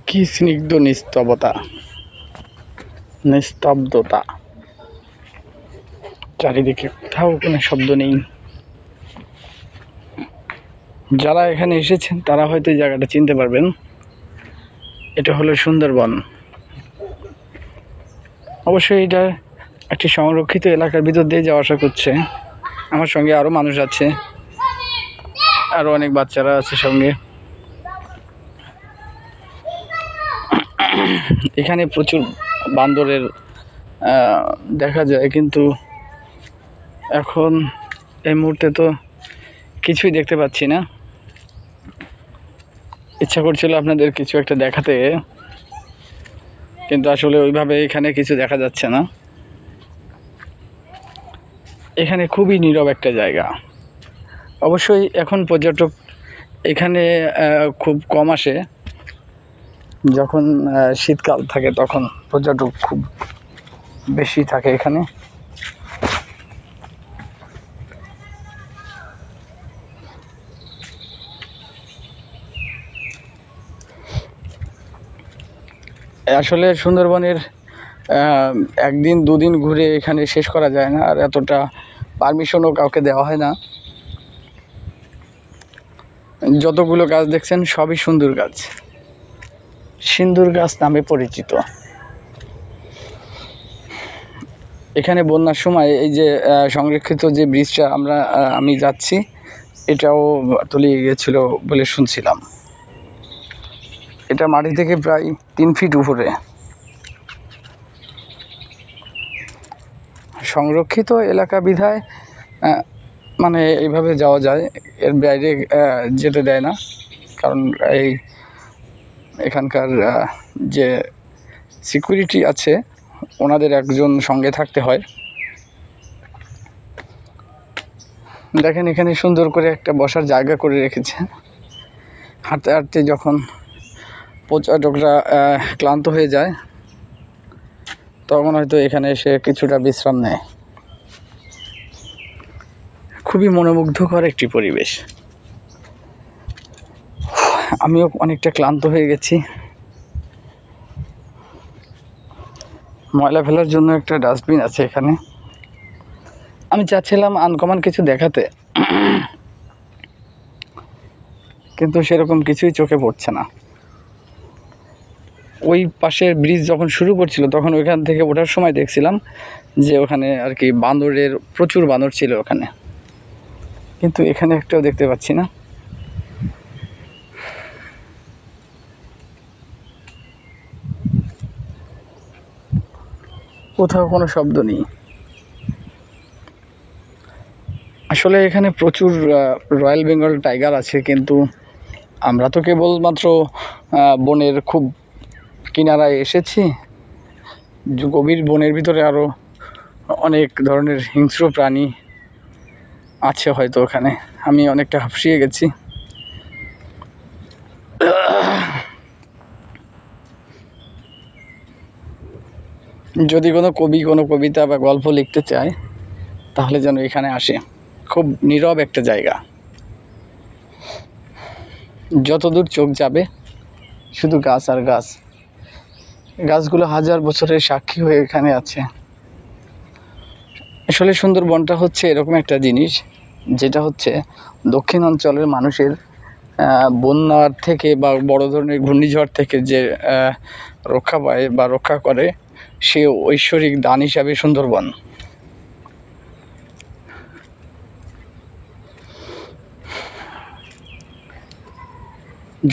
কি স্নিগ্ধ নিস্তব্ধতা, চারিদিকে কোথাও কোনো শব্দ নেই। যারা এখানে এসেছেন তারা হয়তো এই জায়গাটা চিনতে পারবেন। এটা হলো সুন্দরবন। অবশ্যই এটা একটি সংরক্ষিত এলাকার ভিতর দিয়ে যাওয়া আসা করছে। আমার সঙ্গে আরও মানুষ আছে, আরও অনেক বাচ্চারা আছে সঙ্গে। এখানে প্রচুর বান্দরের দেখা যায়, কিন্তু এখন এই মুহূর্তে তো কিছুই দেখতে পাচ্ছি না। ইচ্ছা করছিল আপনাদের কিছু একটা দেখাতে, কিন্তু আসলে ওইভাবে এখানে কিছু দেখা যাচ্ছে না। এখানে খুবই নীরব একটা জায়গা। অবশ্যই এখন পর্যটক এখানে খুব কম আসে। যখন শীতকাল থাকে তখন পর্যটক খুব বেশি থাকে এখানে। আসলে সুন্দরবনের একদিন দুদিন ঘুরে এখানে শেষ করা যায় না, আর এতটা পারমিশনও কাউকে দেওয়া হয় না। যতগুলো গাছ দেখছেন সবই সুন্দর গাছ, সিন্দুর গাছ নামে পরিচিত। এখানে বন্যার সময় এই যে সংরক্ষিত যে ব্রিজটা আমি যাচ্ছি, এটাও তলিয়ে গিয়েছিল বলে শুনছিলাম। এটা মাটি থেকে প্রায় 3 ফিট উপরে। সংরক্ষিত এলাকা বিধায় মানে এইভাবে যাওয়া যায়, এর বাইরে যেতে দেয় না। কারণ এখানকার যে সিকিউরিটি আছে ওনাদের একজন সঙ্গে থাকতে হয়। দেখেন এখানে সুন্দর করে একটা বসার জায়গা করে রেখেছে। হাঁটতে হাঁটতে যখন পর্যটকরা ক্লান্ত হয়ে যায় তখন হয়তো এখানে এসে কিছুটা বিশ্রাম নেয়। খুবই মনোমুগ্ধকর একটি পরিবেশ। আমিও অনেকটা ক্লান্ত হয়ে গেছি। ময়লা ফেলার জন্য একটা ডাস্টবিন আছে এখানে। আমি চাচ্ছিলাম আনকমন কিছু দেখাতে, কিন্তু সেরকম কিছুই চোখে পড়ছে না। ওই পাশের ব্রিজ যখন শুরু করছিল তখন ওইখান থেকে ওঠার সময় দেখছিলাম যে ওখানে আর কি প্রচুর বান্দর ছিল ওখানে, কিন্তু এখানে একটাও দেখতে পাচ্ছি না। কোথাও কোনো শব্দ নেই। আসলে এখানে প্রচুর রয়্যাল বেঙ্গল টাইগার আছে, কিন্তু আমরা তো কেবলমাত্র বনের খুব কিনারায় এসেছি। গভীর বনের ভিতরে আরও অনেক ধরনের হিংস্র প্রাণী আছে হয়তো ওখানে। আমি অনেকটা হাঁপিয়ে গেছি। যদি কোনো কবি কোনো কবিতা বা গল্প লিখতে চায় তাহলে যেন এখানে আসে। খুব নীরব একটা জায়গা, যতদূর চোখ যাবে শুধু গাছ আর গাছ। গাছগুলো হাজার বছরের সাক্ষী হয়ে এখানে আছে। আসলে সুন্দরবনটা হচ্ছে এরকম একটা জিনিস, যেটা হচ্ছে দক্ষিণ অঞ্চলের মানুষের বন্যার থেকে বা বড় ধরনের ঘূর্ণিঝড় থেকে যে রক্ষা পায় বা রক্ষা করে, সে ঐশ্বরিক দান হিসাবে সুন্দরবন।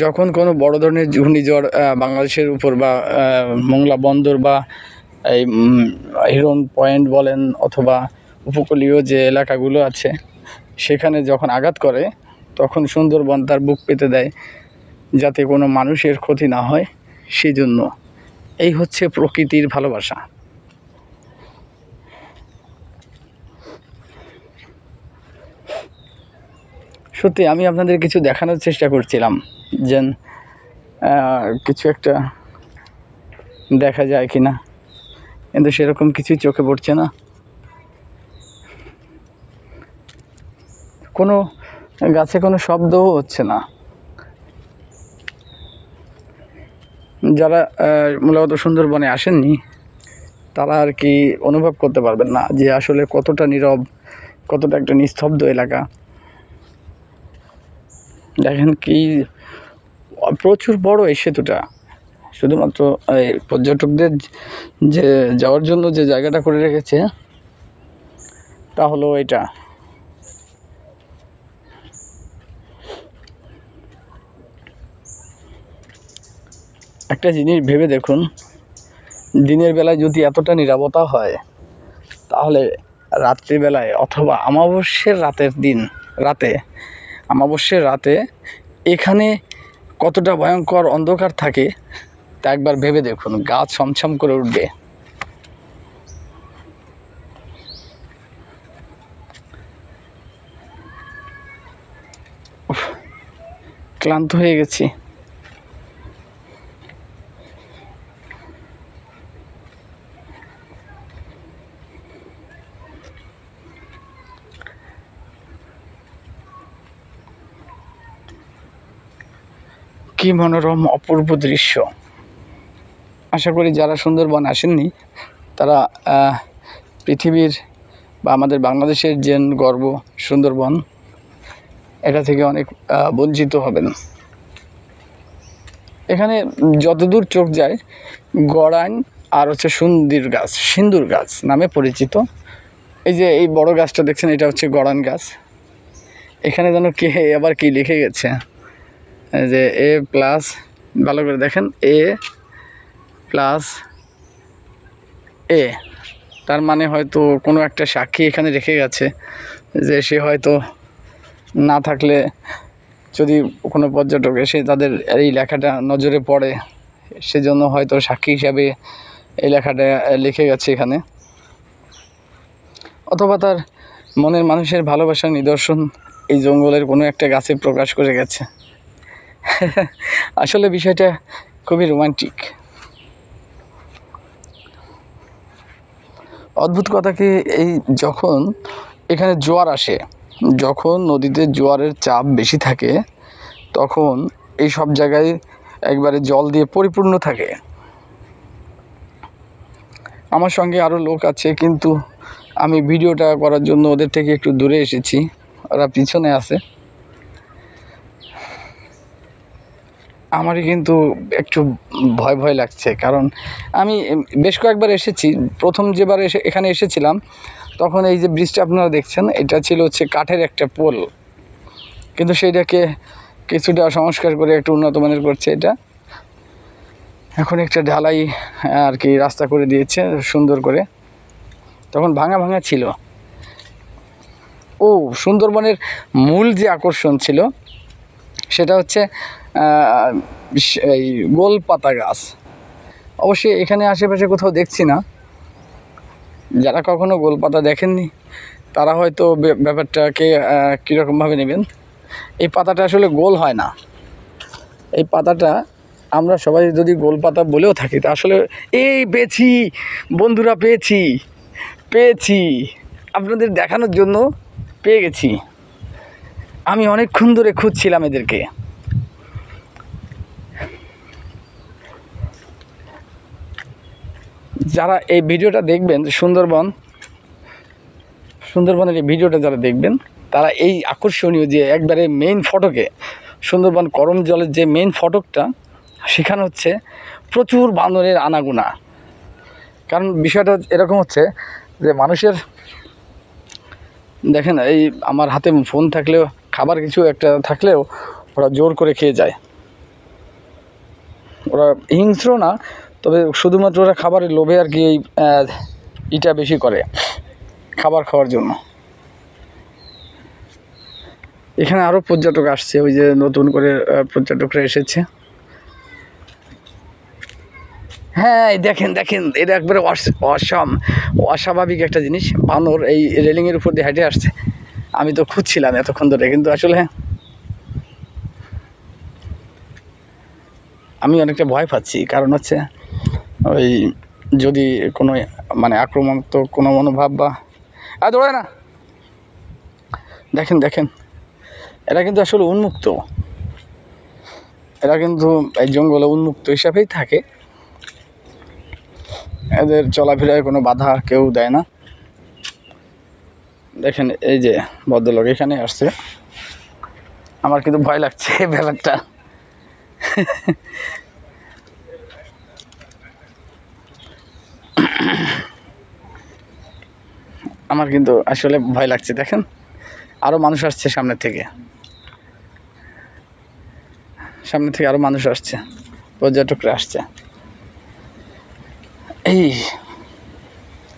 যখন কোনো বড় ধরনের ঘূর্ণিঝড় বাংলাদেশের উপর বা মোংলা বন্দর বা এই হিরন পয়েন্ট বলেন অথবা উপকূলীয় যে এলাকাগুলো আছে সেখানে যখন আঘাত করে, তখন সুন্দরবন তার বুক পেতে দেয় যাতে কোনো মানুষের ক্ষতি না হয়। সেই জন্য এই হচ্ছে প্রকৃতির ভালোবাসা। সত্যি আমি আপনাদের কিছু দেখানোর চেষ্টা করছিলাম, যে কিছু একটা দেখা যায় কিনা, কিন্তু সেরকম কিছুই চোখে পড়ছে না। কোনো গাছে কোনো শব্দও হচ্ছে না। যারা মূলত সুন্দরবনে আসেননি তারা আর কি অনুভব করতে পারবেন না যে আসলে কতটা নীরব, কতটা একটা নিস্তব্ধ এলাকা। দেখেন কি প্রচুর বড় এই সেতুটা, শুধুমাত্র এই পর্যটকদের যে যাওয়ার জন্য যে জায়গাটা করে রেখেছে তা হলো এটা। একটা জিনিস ভেবে দেখুন, দিনের বেলায় যদি এতটা নীরবতা হয় তাহলে রাত্রিবেলায় অথবা অমাবস্যার রাতে এখানে কতটা ভয়ঙ্কর অন্ধকার থাকে তা একবার ভেবে দেখুন। গাছ ছমছম করে উঠবে। ক্লান্ত হয়ে গেছি। কি মনোরম অপূর্ব দৃশ্য। আশা করি যারা সুন্দরবন আসেননি তারা পৃথিবীর বা আমাদের বাংলাদেশের যে গর্ব সুন্দরবন, এটা থেকে অনেক বঞ্চিত হবেন। এখানে যতদূর চোখ যায় গড়াইন আর হচ্ছে সিন্দুর গাছ নামে পরিচিত। এই যে এই বড় গাছটা দেখছেন, এটা হচ্ছে গড়ান গাছ। এখানে যেন কে আবার কি লিখে গেছে যে এ প্লাস, ভালো করে দেখেন, এ প্লাস এ, তার মানে হয়তো কোনো একটা সাক্ষী এখানে রেখে গেছে যে সে হয়তো না থাকলে যদি কোনো পর্যটক এসে তাদের এই লেখাটা নজরে পড়ে, সেজন্য হয়তো সাক্ষী হিসাবে এই লেখাটা লিখে গেছে এখানে, অথবা তার মনের মানুষের ভালোবাসার নিদর্শন এই জঙ্গলের কোনো একটা গাছে প্রকাশ করে গেছে। আসলে বিষয়টা খুবই রোমান্টিক। অদ্ভুত কথা কি, এই যখন এখানে জোয়ার আসে, যখন নদীতে জোয়ারের চাপ বেশি থাকে তখন এই সব জায়গায় একবারে জল দিয়ে পরিপূর্ণ থাকে। আমার সঙ্গে আরও লোক আছে, কিন্তু আমি ভিডিওটা করার জন্য ওদের থেকে একটু দূরে এসেছি, ওরা পিছনে আছে। আমারই কিন্তু একটু ভয় ভয় লাগছে, কারণ আমি বেশ কয়েকবার এসেছি। প্রথম যেবার এখানে এসেছিলাম তখন এই যে ব্রিজটা আপনারা দেখছেন, এটা ছিল হচ্ছে কাঠের একটা পোল, কিন্তু সেইটাকে কিছুটা সংস্কার করে একটু উন্নত মানের করছে। এটা এখন একটা ঢালাই আর কি রাস্তা করে দিয়েছে সুন্দর করে, তখন ভাঙা ভাঙা ছিল। ও সুন্দরবনের মূল যে আকর্ষণ ছিল সেটা হচ্ছে এই গোলপাতা গাছ। অবশ্যই এখানে আশেপাশে কোথাও দেখছি না। যারা কখনো গোলপাতা দেখেননি তারা হয়তো ব্যাপারটাকে কীরকমভাবে নেবেন। এই পাতাটা আসলে গোল হয় না। এই পাতাটা আমরা সবাই যদি গোলপাতা বলেও থাকি তা আসলে এই পেয়েছি বন্ধুরা, পেয়েছি আপনাদের দেখানোর জন্য পেয়ে গেছি। আমি অনেকক্ষণ ধরে খুঁজছিলাম এদেরকে। যারা এই ভিডিওটা দেখবেন, সুন্দরবনের এই ভিডিওটা যারা দেখবেন তারা এই আকর্ষণীয় যে একবারে মেইন ফটকে, সুন্দরবন করমজলের যে মেইন ফটকটা, সেখানে হচ্ছে প্রচুর বানরের আনাগোনা। কারণ বিষয়টা এরকম হচ্ছে যে মানুষের, দেখেন এই আমার হাতে ফোন থাকলেও, খাবার কিছু একটা থাকলেও ওরা জোর করে খেয়ে যায়। ওরা হিংস্র না, তবে শুধুমাত্র ওরা খাবারের লোভে আর কি এটা বেশি করে খাবার খাওয়ার জন্য। এখানে আরও পর্যটক আসছে, ওই যে নতুন করে পর্যটকরা এসেছে। হ্যাঁ দেখেন এটা একবারে অস্বাভাবিক একটা জিনিস। বানর এই রেলিংয়ের উপর দিয়ে হেঁটে আসছে। আমি তো খুঁজছিলাম এতক্ষণ ধরে, কিন্তু আসলে আমি অনেকটা ভয় পাচ্ছি। কারণ হচ্ছে ওই যদি কোনো মানে আক্রমণাত্মক কোনো মনোভাব বা দৌড়ায় না, দেখেন এরা কিন্তু আসলে উন্মুক্ত। এরা কিন্তু এই জঙ্গলে উন্মুক্ত হিসাবেই থাকে, এদের চলাফেরায় কোনো বাধা কেউ দেয় না। দেখেন এই যে ভদ্রলোক এখানে আসছে, আমার কিন্তু ভয় লাগছে ব্যাপারটা। আমার কিন্তু আসলে ভয় লাগছে। দেখেন আরো মানুষ আসছে সামনে থেকে আরো মানুষ আসছে, পর্যটকরা আসছে। এই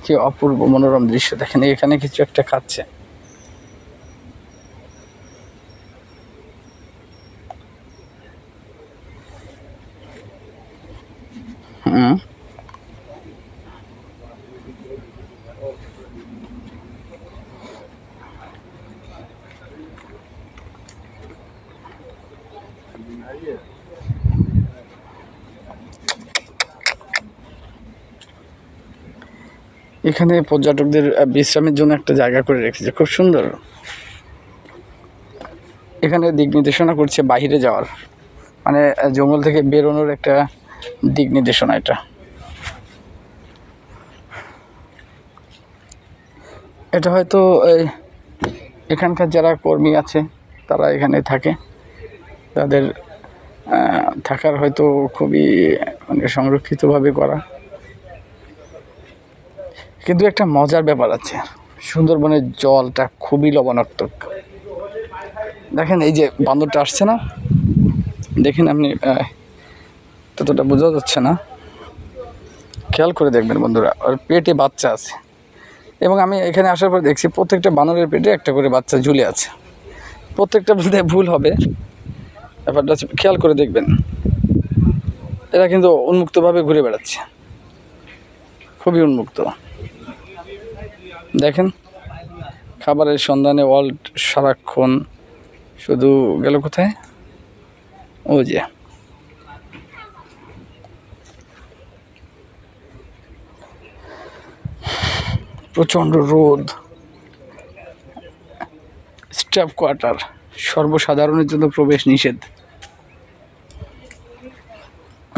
কি অপূর্ব মনোরম দৃশ্য, দেখেন এখানে কিছু একটা খাচ্ছে। হুম, এখানে পর্যটকদের বিশ্রামের জন্য একটা জায়গা করে রেখেছে, খুব সুন্দর। এখানে দিক নির্দেশনা করছে বাইরে যাওয়ার, মানে জঙ্গল থেকে বেরোনোর একটা দিক নির্দেশনা এটা। এটা হয়তো এখানকার যারা কর্মী আছে তারা এখানে থাকে, তাদের থাকার হয়তো খুবই মানে সংরক্ষিতভাবে করা। কিন্তু একটা মজার ব্যাপার আছে, সুন্দরবনের জলটা খুবই লবণাক্ত। দেখেন এই যে বান্দরটা আসছে না, দেখেন আপনি ততটা বোঝা যাচ্ছে না, খেয়াল করে দেখবেন বন্ধুরা, ওর পেটে বাচ্চা আছে। এবং আমি এখানে আসার পর দেখছি প্রত্যেকটা বানরের পেটে একটা করে বাচ্চা ঝুলে আছে। প্রত্যেকটা বলতে ভুল হবে, ব্যাপারটা খেয়াল করে দেখবেন। এরা কিন্তু উন্মুক্তভাবে ঘুরে বেড়াচ্ছে, খুবই উন্মুক্ত। দেখেন খাবারের সন্ধানে ওয়াল্ট সারাক্ষণ, শুধু গেল কোথায়, ও যে প্রচণ্ড রোদ। স্টাফ কোয়ার্টার, সর্বসাধারণের জন্য প্রবেশ নিষেধ।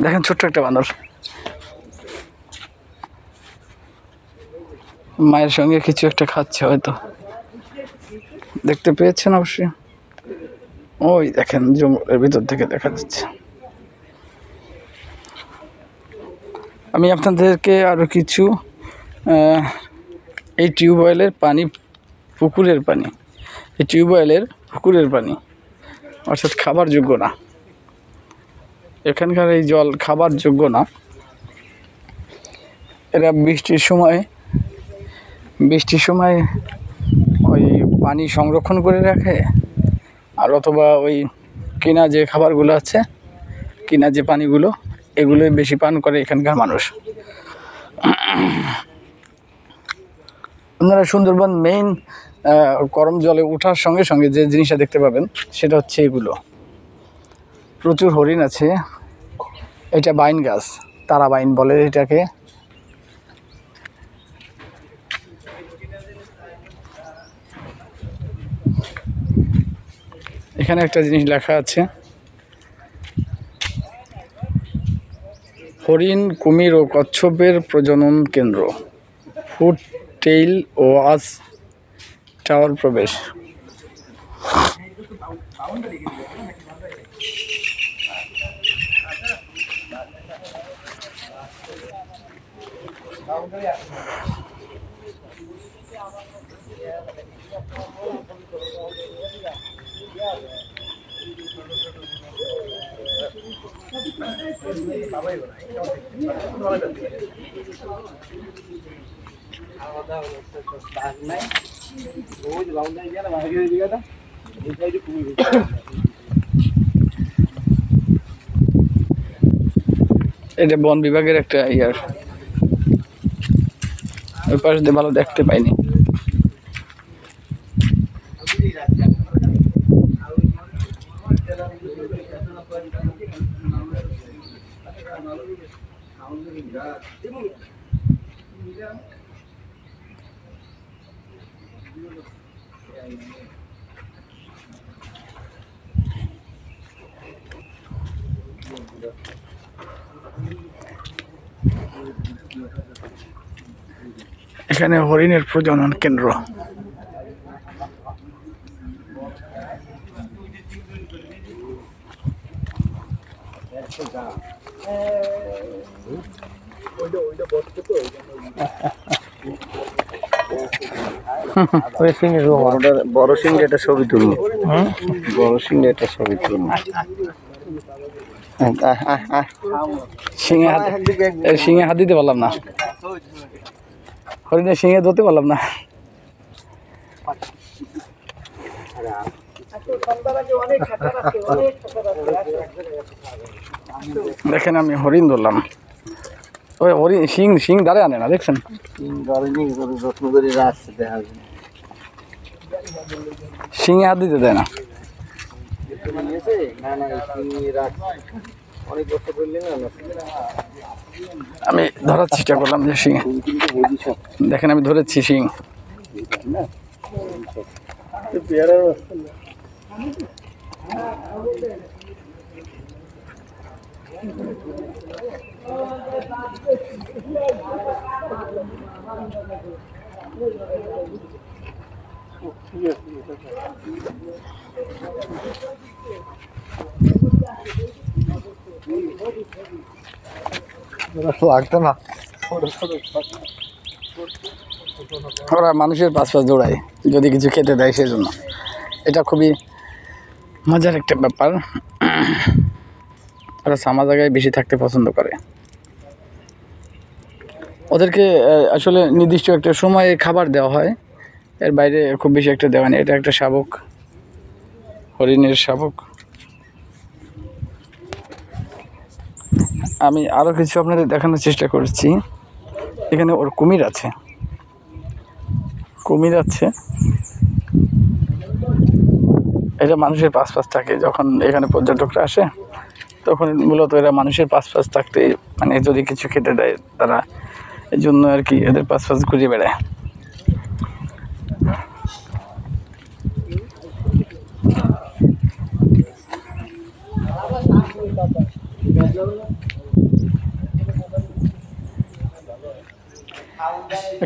দেখেন ছোট্ট একটা বানর মায়ের সঙ্গে কিছু একটা খাচ্ছে, হয়তো দেখতে পেয়েছেন অবশ্যই। ওই দেখেন জঙ্গলের ভিতর থেকে দেখা যাচ্ছে। আমি আপনাদেরকে আরো কিছু এই টিউবওয়েলের পানি, পুকুরের পানি, এই টিউবওয়েলের পুকুরের পানি, অর্থাৎ খাবার যোগ্য না। এখানকার এই জল খাবার যোগ্য না। এরা বৃষ্টির সময় ওই পানি সংরক্ষণ করে রাখে, আর অথবা ওই কিনা যে খাবারগুলো আছে, কিনা যে পানিগুলো, এগুলোই বেশি পান করে এখানকার মানুষ। আপনারা সুন্দরবন মেইন করম জলে ওঠার সঙ্গে সঙ্গে যে জিনিসটা দেখতে পাবেন সেটা হচ্ছে এগুলো, প্রচুর হরিণ আছে। এটা বাইন গাছ, তারা বাইন বলে এটাকে। এখানে একটা জিনিস লেখা আছে, হরিণ, কুমির ও কচ্ছপের প্রজনন কেন্দ্র, ফুট টেইল ওয়াচ টাওয়ার প্রবেশ। এটা বন বিভাগের একটা ইয়ার, ওই পাশ দিয়ে ভালো দেখতে পাইনি। এখানে হরিণের প্রজনন কেন্দ্র। বড় সিংহে একটা ছবি তুলুন, বড় সিংহে একটা ছবি তুলুন। সিংহে হাত দিতে পারলাম না, হরিণের সিংহে ধরতে পারলাম না। দেখেন আমি হরিণ ধরলাম, ওই হরিণ সিং দাঁড়ে আনে না, দেখছেন? সিংহে হাত দিতে দেয় না। আমি ধরার চেষ্টা করলাম যে সিং, দেখেন আমি ধরেছি সিং। লাগতো না, ওরা মানুষের পাশ পাশ দৌড়ায় যদি কিছু খেতে দেয় সেজন্য। এটা খুবই মজার একটা ব্যাপার। ওরা সামা জায়গায় বেশি থাকতে পছন্দ করে। ওদেরকে আসলে নির্দিষ্ট একটা সময়ে খাবার দেওয়া হয়, এর বাইরে খুব বেশি একটা দেওয়া নেই। এটা একটা শাবক, হরিণের শাবক। আমি আরও কিছু আপনাদের দেখানোর চেষ্টা করছি। এখানে ওর কুমির আছে, কুমির আছে। এটা মানুষের পাশ পাশ থাকে, যখন এখানে পর্যটকরা আসে তখন মূলত এরা মানুষের পাশ পাশ থাকতে, মানে যদি কিছু খেতে দেয় তারা, এই জন্য আর কি এদের পাশ পাশ ঘুরে বেড়ায়।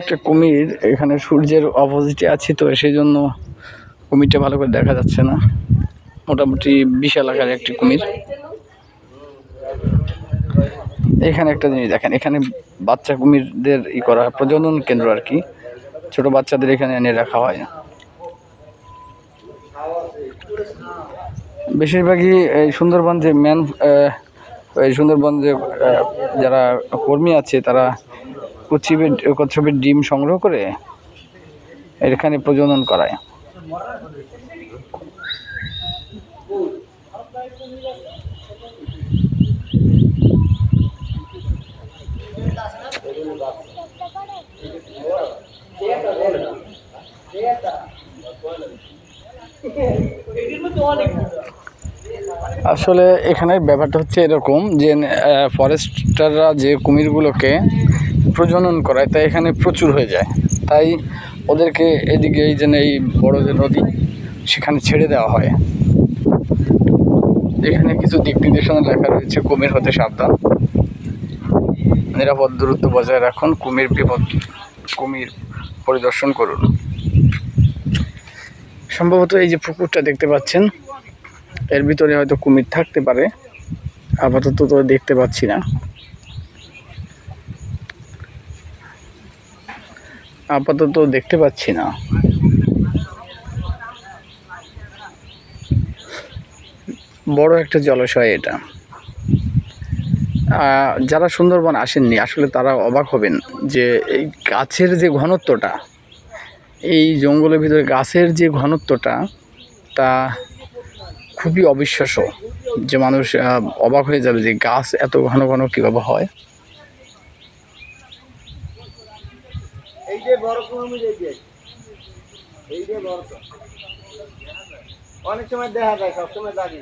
একটা কুমির এখানে সূর্যের অপোজিটে আছে, তো সেই জন্য কুমিরটা ভালো করে দেখা যাচ্ছে না। মোটামুটি বিশাল আকারের একটি কুমির। এখানে একটা জিনিস দেখেন, এখানে বাচ্চা কুমিরদের করা প্রজনন কেন্দ্র আর কি, ছোট বাচ্চাদের এখানে এনে রাখা হয়। বেশিরভাগই এই সুন্দরবন যে এই সুন্দরবন যে যারা কর্মী আছে তারা কচ্ছপের ডিম সংগ্রহ করে এখানে প্রজনন করায়। আসলে এখানের ব্যাপারটা হচ্ছে এরকম যে ফরেস্টাররা যে কুমিরগুলোকে প্রজনন করায় তাই এখানে প্রচুর হয়ে যায়, তাই ওদেরকে এদিকে এই যে এই বড় যে নদী সেখানে ছেড়ে দেওয়া হয়। এখানে কিছু দিক নির্দেশনা লেখা রয়েছে, কুমির হতে সাবধান, নিরাপদ দূরত্ব বজায় রাখুন, কুমির পরিদর্শন করুন। সম্ভবত এই যে পুকুরটা দেখতে পাচ্ছেন এর ভিতরে হয়তো কুমির থাকতে পারে, আপাতত তো দেখতে পাচ্ছি না। বড় একটা জলাশয় এটা। যারা সুন্দরবন আসেননি আসলে তারা অবাক হবেন যে এই গাছের যে ঘনত্বটা, এই জঙ্গলের ভিতরে গাছের যে ঘনত্বটা তা খুবই অবিশ্বাস্য, যে মানুষ অবাক হয়ে যাবে যে গাছ এত ঘন ঘন কীভাবে হয়। অনেক সময় দেখা যায়, সবসময় জানি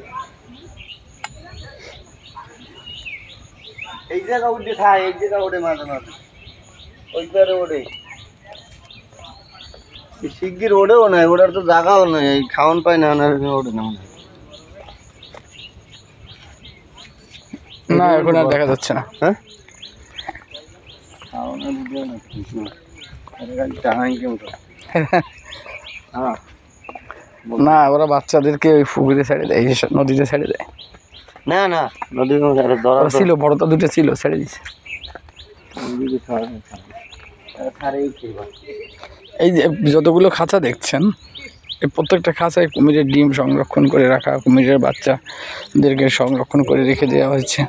এই জায়গা উঠে খায়, এই জায়গা ওঠে মাঝে মাঝে, ওই পারে ওঠে, শিগগির ওঠেও নাই, ওটার তো জায়গাও নাই, খাওয়ান পায় না, ওঠে না। না এখন আর দেখা যাচ্ছে না। হ্যাঁ না ওরা বাচ্চাদেরকে ওই পুকুরে ছেড়ে দেয়, এই নদীতে ছেড়ে দেয়। না না নদীর মধ্যে ধরা ওরা ছিল বড়টা দুটো ছিল, ছেড়ে দিছে। এই যে যতগুলো খাঁচা দেখছেন, এই প্রত্যেকটা খাঁচায় কুমিরের ডিম সংরক্ষণ করে রাখা, কুমিরের বাচ্চাদেরকে সংরক্ষণ করে রেখে দেওয়া হয়েছে।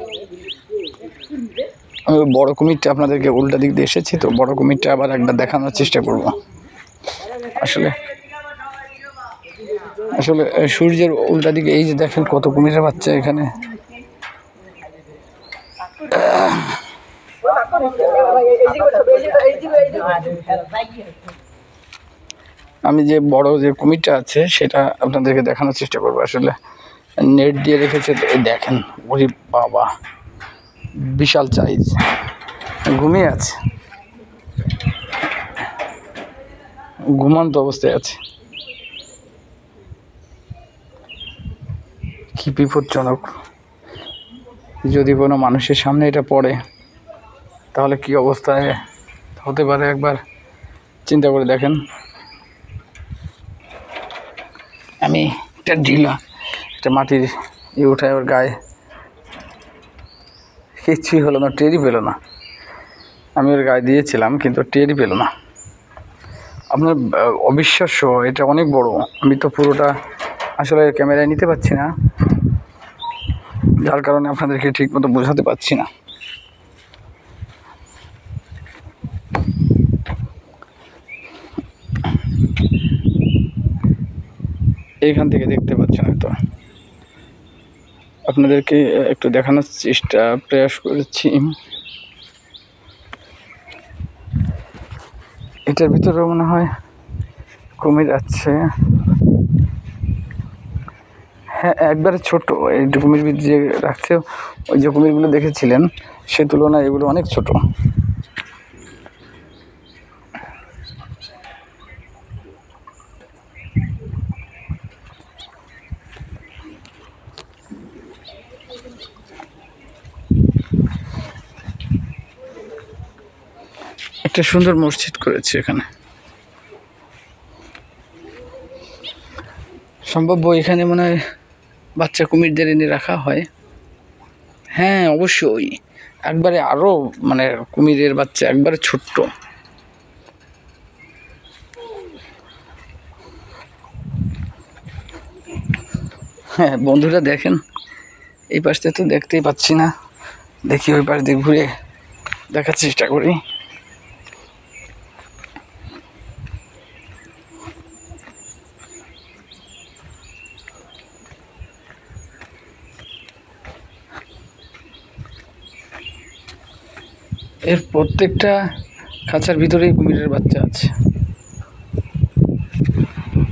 আমি বড় কুমিরটা আপনাদেরকে উল্টা দিক দিয়ে এসেছি, তো বড় কুমিরটা আবার একবার দেখানোর চেষ্টা করব। আসলে আসলে সূর্যের উল্টা দিকে এই যে দেখেন কত কুমিরের বাচ্চা এখানে। আমি যে বড় যে কুমিরটা আছে সেটা আপনাদেরকে দেখানোর চেষ্টা করবো। আসলে নেট দিয়ে রেখেছে, এই দেখেন, ওরে বাবা বিশাল সাইজ, ঘুমিয়ে আছে, ঘুমন্ত অবস্থায় আছে। কি বিপজ্জনক, যদি কোনো মানুষের সামনে এটা পড়ে তাহলে কি অবস্থায় হতে পারে একবার চিন্তা করে দেখেন। আমি একটা ঢিলা একটা মাটির উঠায় ওর গায়ে, কিচ্ছুই হলো না, টেরই পেলো না। আমি ওর গায়ে দিয়েছিলাম কিন্তু টেরই পেলো না। আপনার অবিশ্বাস্য, এটা অনেক বড়। আমি তো পুরোটা আসলে ক্যামেরায় নিতে পারছি না, যার কারণে আপনাদেরকে ঠিক মতো বোঝাতে পারছি না। এইখান থেকে দেখতে পাচ্ছেন হয়তো, আপনাদেরকে একটু দেখানোর প্রয়াস করেছি। এটার ভিতরে মনে হয় কুমির আছে। হ্যাঁ একবারে ছোট, এই যে কুমির যে রাখছে, ওই যে কুমিরগুলো দেখেছিলেন সে তুলনায় এগুলো অনেক ছোট। একটা সুন্দর মসজিদ করেছে এখানে, সম্ভব এখানে মনে হয় বাচ্চা কুমিরদের এনে রাখা হয়। হ্যাঁ অবশ্যই, একবারে আরো মানে কুমিরের বাচ্চা একবারে ছোট্ট। হ্যাঁ বন্ধুরা দেখেন, এই পাশটা তো দেখতেই পাচ্ছি না, দেখি ওই পাশ দিয়ে ঘুরে দেখার চেষ্টা করি। এর প্রত্যেকটা খাঁচার ভিতরেই কুমিরের বাচ্চা আছে।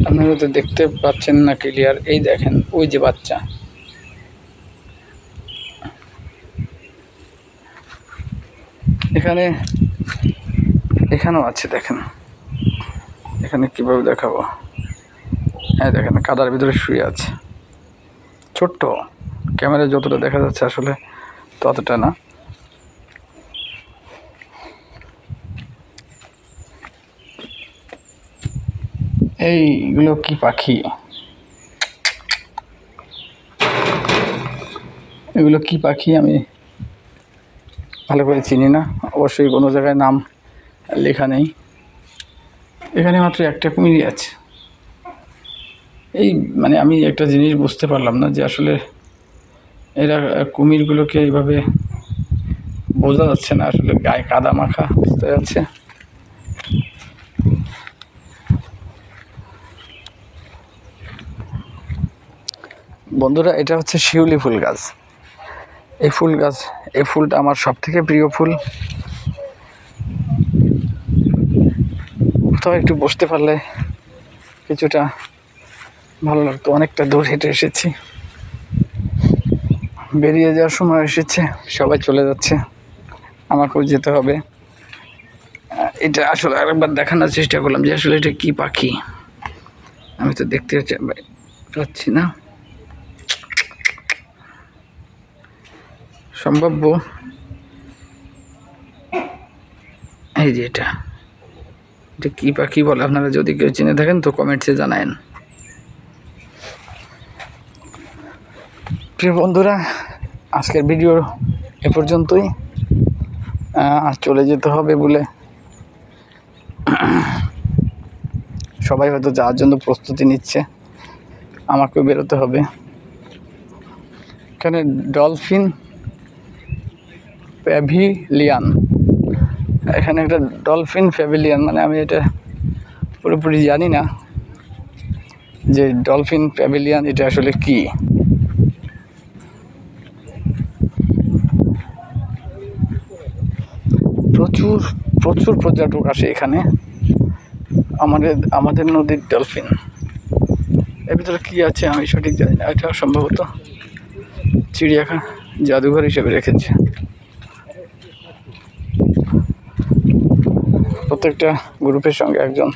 আপনারা তো দেখতে পাচ্ছেন না ক্লিয়ার, এই দেখেন ওই যে বাচ্চা। এখানেও আছে, দেখেন এখানে কিভাবে দেখাবো। হ্যাঁ দেখেন কাদার ভিতরে শুয়ে আছে, ছোট্ট, ক্যামেরায় যতটা দেখা যাচ্ছে আসলে ততটা না। এইগুলো কি পাখি, এগুলো কি পাখি আমি ভালো করে চিনি না, অবশ্যই কোনো জায়গায় নাম লেখা নেই। এখানে মাত্র একটা কুমিরই আছে। এই মানে আমি একটা জিনিস বুঝতে পারলাম না যে আসলে এরা কুমিরগুলোকে এইভাবে বোঝা যাচ্ছে না, আসলে গায়ে কাদা মাখা অবস্থায় আছে। বন্ধুরা এটা হচ্ছে শিউলি ফুল গাছ। এই ফুল গাছ, এই ফুলটা আমার সব থেকে প্রিয় ফুল। কোথাও একটু বসতে পারলে কিছুটা ভালো লাগতো। অনেকটা দূর হেঁটে এসেছি, বেরিয়ে যাওয়ার সময় এসেছে, সবাই চলে যাচ্ছে, আমাকেও যেতে হবে। এটা আসলে আরেকবার দেখানোর চেষ্টা করলাম যে আসলে এটা কি পাখি, আমি তো দেখতে পাচ্ছি না। সম্ভাব্য এই যে এটা কী পাখি বলে, আপনারা যদি কেউ চিনে থাকেন তো কমেন্টসে জানায়েন। প্রিয় বন্ধুরা, আজকের ভিডিও এ পর্যন্তই। চলে যেতে হবে বলে সবাই হয়তো যাওয়ার জন্য প্রস্তুতি নিচ্ছে, আমাকেও বেরোতে হবে। এখানে ডলফিন প্যাভিলিয়ান, এখানে একটা ডলফিন প্যাভিলিয়ান, মানে আমি এটা পুরোপুরি জানি না যে ডলফিন প্যাভিলিয়ান এটা আসলে কি। প্রচুর প্রচুর পর্যটক আসে এখানে। আমাদের নদীর ডলফিন, এর ভিতরে কী আছে আমি সঠিক জানি না। এটা সম্ভবত চিড়িয়াখানা জাদুঘর হিসেবে রেখেছে। প্রত্যেকটা গ্রুপের সঙ্গে একজন।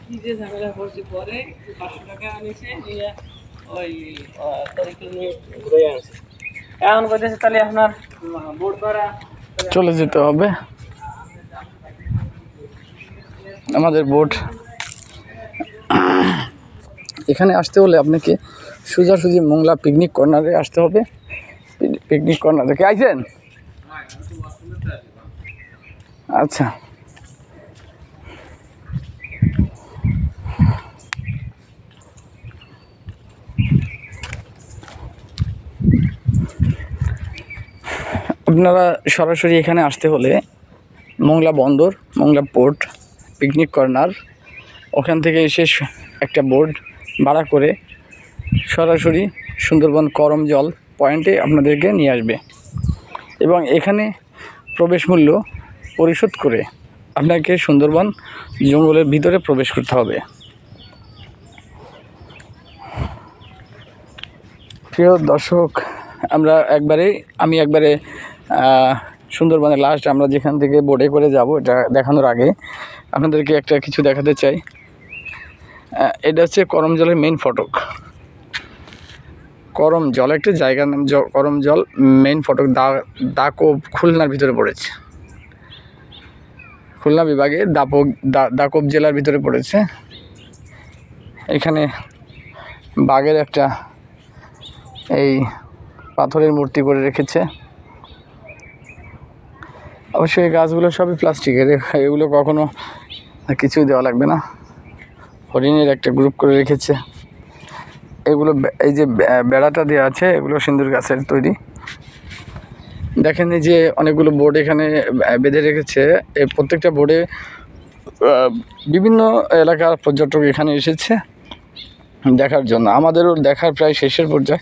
কি যে ঝামেলা করছি পরে 500 টাকা আনিছে নিয়ে ওই ঘুরে আসছে। এখন কইতেছে তাহলে আপনার বোর্ড ভাড়া চলে যেতে হবে। আমাদের বোট এখানে আসতে হলে আপনাকে সোজাসুজি মোংলা পিকনিক কর্নারে আসতে হবে। পিকনিক কর্নার থেকে আইছেন? আচ্ছা, আপনারা সরাসরি এখানে আসতে হলে মোংলা বন্দর, মোংলা পোর্ট, পিকনিক কর্নার, ওখান থেকে এসে একটা বোট ভাড়া করে সরাসরি সুন্দরবন করমজল পয়েন্টে আপনাদেরকে নিয়ে আসবে এবং এখানে প্রবেশ মূল্য পরিশোধ করে আপনাকে সুন্দরবন জঙ্গলের ভিতরে প্রবেশ করতে হবে। প্রিয় দর্শক, আমি একবারে সুন্দরবনের লাস্ট আমরা যেখান থেকে বোটে করে যাব এটা দেখানোর আগে আপনাদেরকে একটা কিছু দেখাতে চাই। এটা হচ্ছে করমজলের মেইন ফটক। করমজল একটা জায়গার নাম, করমজল মেইন ফটক। দাকোপ খুলনার ভিতরে পড়েছে, খুলনা বিভাগে দাকোপ জেলার ভিতরে পড়েছে। এখানে বাঘের একটা এই পাথরের মূর্তি করে রেখেছে। অবশ্যই এই গাছগুলো সবই প্লাস্টিকের, এগুলো কখনো কিছুই দেওয়া লাগবে না। হরিণের একটা গ্রুপ করে রেখেছে। এগুলো এই যে বেড়াটা দেওয়া আছে এগুলো সিন্দুর গাছের তৈরি। দেখেন এই যে অনেকগুলো বোর্ড এখানে বেঁধে রেখেছে। এই প্রত্যেকটা বোর্ডে বিভিন্ন এলাকার পর্যটক এখানে এসেছে দেখার জন্য। আমাদেরও দেখার প্রায় শেষের পর্যায়ে,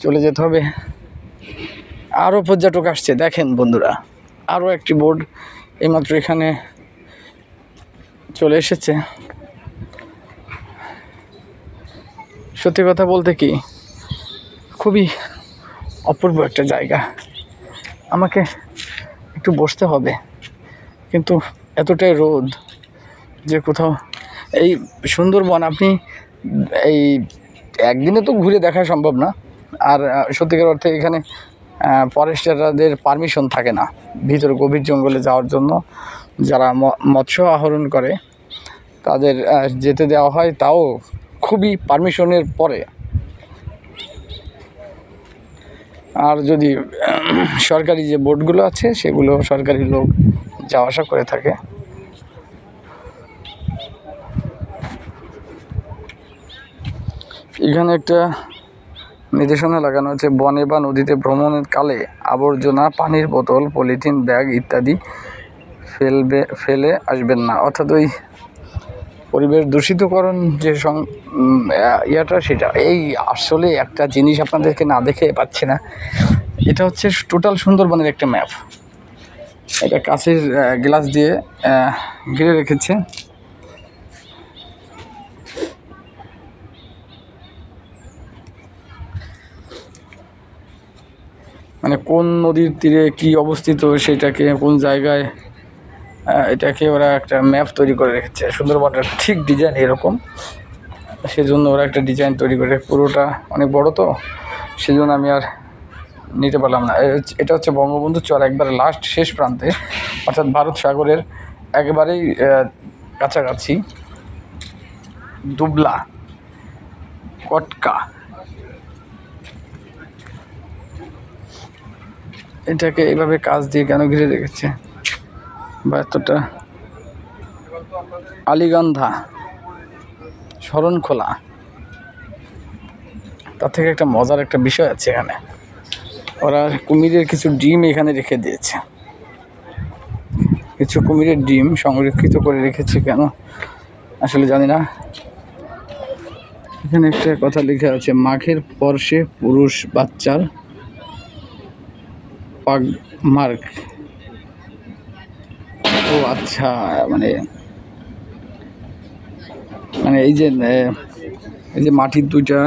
চলে যেতে হবে। আরও পর্যটক আসছে দেখেন বন্ধুরা, আরও একটি বোর্ড এইমাত্র এখানে চলে এসেছে। সত্যি কথা বলতে কি, খুবই অপূর্ব একটা জায়গা। আমাকে একটু বসতে হবে, কিন্তু এতটাই রোদ যে কোথাও এই সুন্দরবন আপনি এই একদিনে তো ঘুরে দেখা সম্ভব না। আর সত্যিকার অর্থে এখানে ফরেস্টারদের পারমিশন থাকে না ভিতরে গভীর জঙ্গলে যাওয়ার জন্য। যারা মৎস্য আহরণ করে তাদের যেতে দেওয়া হয়, তাও খুবই পারমিশনের পরে। আর যদি সরকারি যে বোটগুলো আছে সেগুলো সরকারি লোক যাওয়া আসা করে থাকে। এখানে একটা নির্দেশনা লাগানো আছে, বনে বা নদীতে ভ্রমণের কালে আবর্জনা, পানির বোতল, পলিথিন ব্যাগ ইত্যাদি ফেলে আসবেন না। অর্থাৎ ওই পরিবেশ দূষিতকরণ যে ইয়াটা, সেটা এই আসলে একটা জিনিস আপনাদেরকে না দেখে পাচ্ছি না। এটা হচ্ছে টোটাল সুন্দরবনের একটা ম্যাপ। এটা কাঁচের গ্লাস দিয়ে ঘিরে রেখেছে। মানে কোন নদীর তীরে কি অবস্থিত সেটাকে কোন জায়গায়, এটাকে ওরা একটা ম্যাপ তৈরি করে রেখেছে। সুন্দরবনের ঠিক ডিজাইন এরকম, সেজন্য ওরা একটা ডিজাইন তৈরি করে, পুরোটা অনেক বড় তো সেজন্য আমি আর নিতে পারলাম না। এটা হচ্ছে বঙ্গবন্ধু চর, একবারে লাস্ট শেষ প্রান্তে, অর্থাৎ ভারত সাগরের একেবারেই কাছাকাছি। দুবলা, কটকা, এটাকে এইভাবে কাজ দিয়ে কেন ঘিরে রেখেছে বা এতটা। আলিগন্ধা, শরণখোলা, তার থেকে একটা মজার একটা বিষয় আছে এখানে, ওরা কুমিরের কিছু ডিম এখানে রেখে দিয়েছে। কিছু কুমিরের ডিম সংরক্ষিত করে রেখেছে কেন আসলে জানি না। এখানে একটা কথা লেখা আছে, মাঘের পরশে পুরুষ বাচ্চার পাগ মার্ক। ও আচ্ছা, মানে মানে এই যে মাটির দুইটা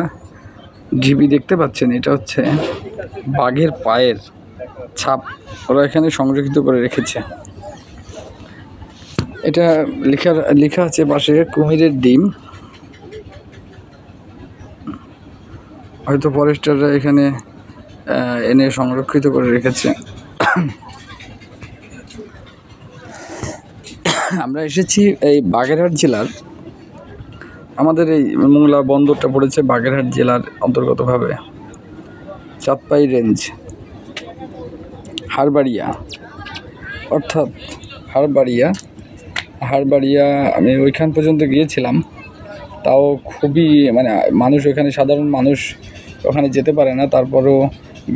ঢিবি দেখতে পাচ্ছেন, এটা হচ্ছে বাঘের পায়ের ছাপ, ওরা এখানে সংরক্ষিত করে রেখেছে। এটা লেখা আছে পাশে কুমিরের ডিম, হয়তো ফরেস্টাররা এখানে এনে সংরক্ষিত করে রেখেছে। আমরা এসেছি এই বাগেরহাট জেলার, আমাদের এই মোংলা বন্দরটা পড়েছে বাগেরহাট জেলার অন্তর্গতভাবে। চাঁদপাই রেঞ্জ, হারবাড়িয়া, অর্থাৎ হারবাড়িয়া আমি ওইখান পর্যন্ত গিয়েছিলাম, তাও খুবই মানে মানুষ ওখানে, সাধারণ মানুষ ওখানে যেতে পারে না, তারপরও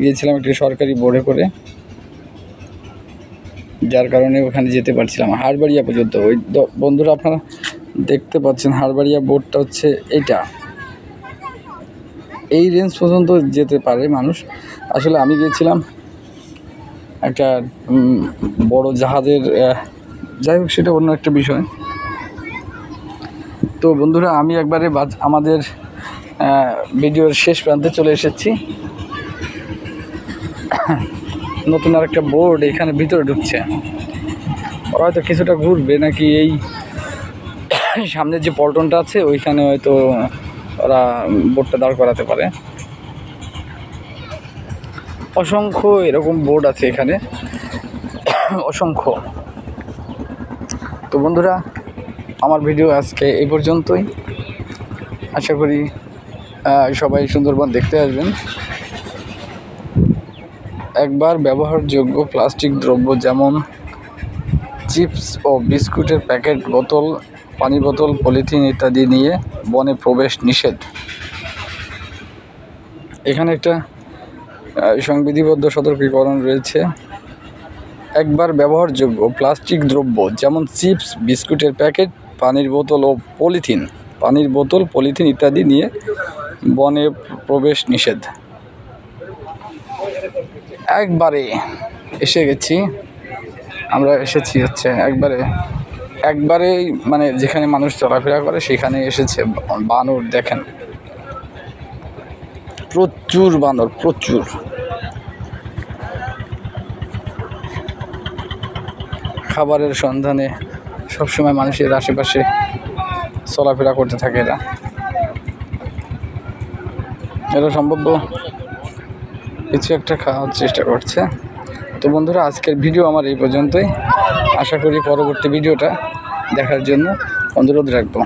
গিয়েছিলাম একটি সরকারি বোর্ডে করে, যার কারণে ওখানে যেতে পারছিলাম হারবাড়িয়া পর্যন্ত। ওই বন্ধুরা আপনারা দেখতে পাচ্ছেন হারবাড়িয়া বোর্ডটা হচ্ছে এইটা, এই রেঞ্জ পর্যন্ত যেতে পারে মানুষ। আসলে আমি গিয়েছিলাম একটা বড় জাহাজের, যাই হোক সেটা অন্য একটা বিষয়। তো বন্ধুরা আমি একবারে আমাদের ভিডিওর শেষ প্রান্তে চলে এসেছি। নতুন আর একটা বোর্ড এখানে ভিতরে ঢুকছে, ওরা হয়তো কিছুটা ঘুরবে নাকি, এই সামনের যে পল্টনটা আছে ওইখানে হয়তো ওরা বোর্ডটা দাঁড় করাতে পারে। অসংখ্য এরকম বোর্ড আছে এখানে, অসংখ্য। তো বন্ধুরা আমার ভিডিও আজকে এই পর্যন্তই, আশা করি সবাই সুন্দরবন দেখতে আসবেন। একবার ব্যবহারযোগ্য প্লাস্টিক দ্রব্য যেমন চিপস ও বিস্কুটের প্যাকেট, বোতল, পানি বোতল, পলিথিন ইত্যাদি নিয়ে বনে প্রবেশ নিষেধ। এখানে একটা সংবিধিবদ্ধ সতর্কীকরণ রয়েছে। একবার ব্যবহারযোগ্য প্লাস্টিক দ্রব্য যেমন চিপস, বিস্কুটের প্যাকেট, পানির বোতল, পলিথিন ইত্যাদি নিয়ে বনে প্রবেশ নিষেধ। একবারে এসে গেছি, আমরা এসেছি হচ্ছে একবারেই মানে যেখানে মানুষ চলাফেরা করে সেখানে এসেছে। বানর দেখেন, প্রচুর বানর, প্রচুর। খাবারের সন্ধানে সবসময় মানুষের আশেপাশে চলাফেরা করতে থাকে এরা সম্ভব্য কিছু একটা খাওয়ার চেষ্টা করছে। তো বন্ধুরা আজকের ভিডিও আমার এই পর্যন্তই, আশা করি পরবর্তী ভিডিওটা দেখার জন্য অনুরোধ রাখবো।